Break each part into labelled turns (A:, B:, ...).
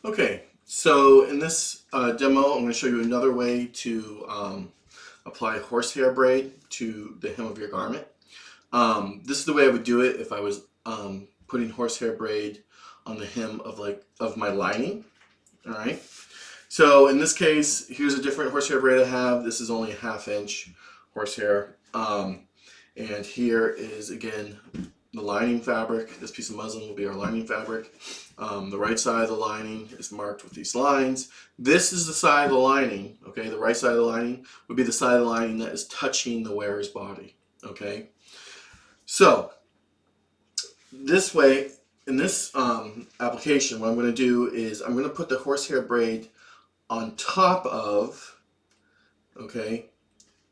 A: Okay, so in this demo, I'm going to show you another way to apply horsehair braid to the hem of your garment. This is the way I would do it if I was putting horsehair braid on the hem of my lining. All right. So in this case, here's a different horsehair braid I have. This is only a 1/2 inch horsehair, and here is again the lining fabric. This piece of muslin will be our lining fabric. The right side of the lining is marked with these lines. This is the side of the lining, okay? The right side of the lining would be the side of the lining that is touching the wearer's body, okay? So, this way, in this application, what I'm going to do is I'm going to put the horsehair braid on top of, okay,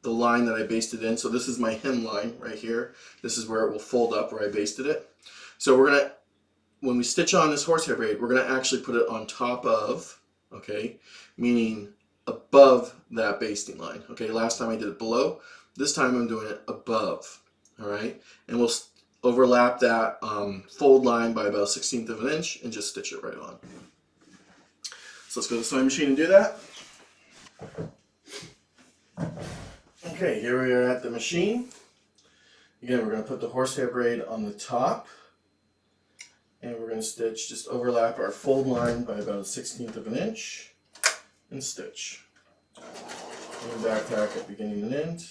A: the line that I basted in. So this is my hem line right here. This is where it will fold up where I basted it. So we're going to, when we stitch on this horsehair braid, we're going to actually put it on top of, okay, meaning above that basting line. Okay, last time I did it below. This time I'm doing it above, all right? And we'll overlap that fold line by about 1/16 of an inch and just stitch it right on. So let's go to the sewing machine and do that. Okay, here we are at the machine. Again, we're going to put the horsehair braid on the top. And we're going to stitch, just overlap our fold line by about 1/16 of an inch and stitch. And back tack at beginning and end.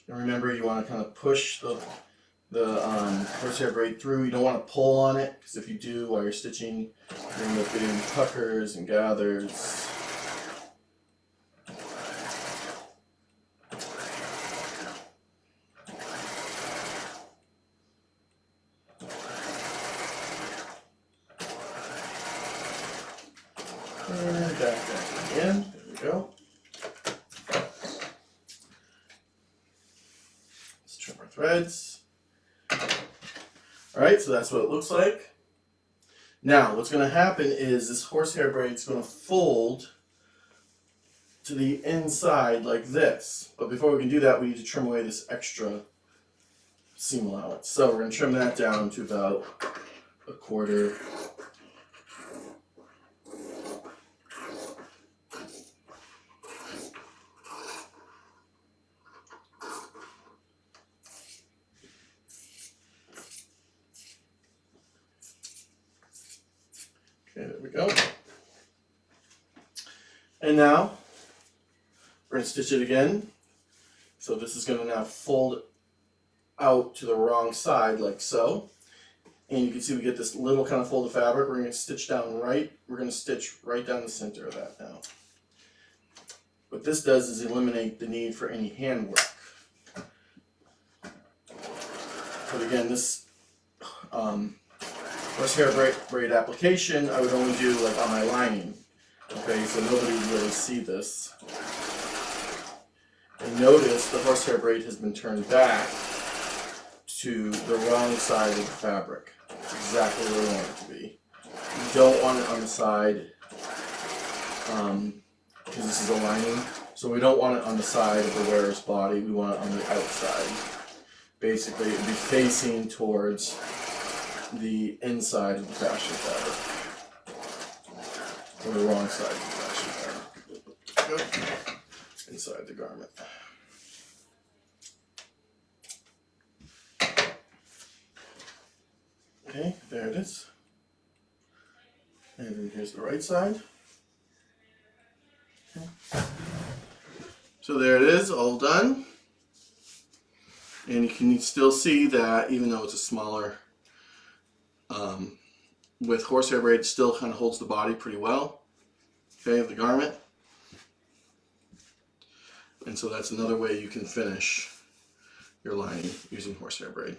A: And remember, you want to kind of push the horsehair braid through. You don't want to pull on it, because if you do while you're stitching, you end up getting puckers and gathers. And back again. There we go. Let's trim our threads. Alright, so that's what it looks like. Now, what's going to happen is this horsehair braid is going to fold to the inside like this. But before we can do that, we need to trim away this extra seam allowance. So we're going to trim that down to about 1/4. Okay, there we go. And now we're going to stitch it again. So this is going to now fold out to the wrong side like so. And you can see we get this little kind of fold of fabric. We're going to stitch down right. We're going to stitch right down the center of that now. What this does is eliminate the need for any hand work. But again, this horsehair braid application, I would only do like on my lining. Okay, so nobody would really see this. And notice the horsehair braid has been turned back to the wrong side of the fabric. It's exactly where we want it to be. You don't want it on the side, because this is a lining. So we don't want it on the side of the wearer's body, we want it on the outside. Basically, it would be facing towards the inside of the fashion fabric. Or the wrong side of the fashion fabric. Inside the garment. Okay, there it is. And then here's the right side. Okay. So there it is, all done. And you can still see that even though it's a smaller, with horsehair braid, it still kind of holds the body pretty well, okay, of the garment. And so that's another way you can finish your lining using horsehair braid.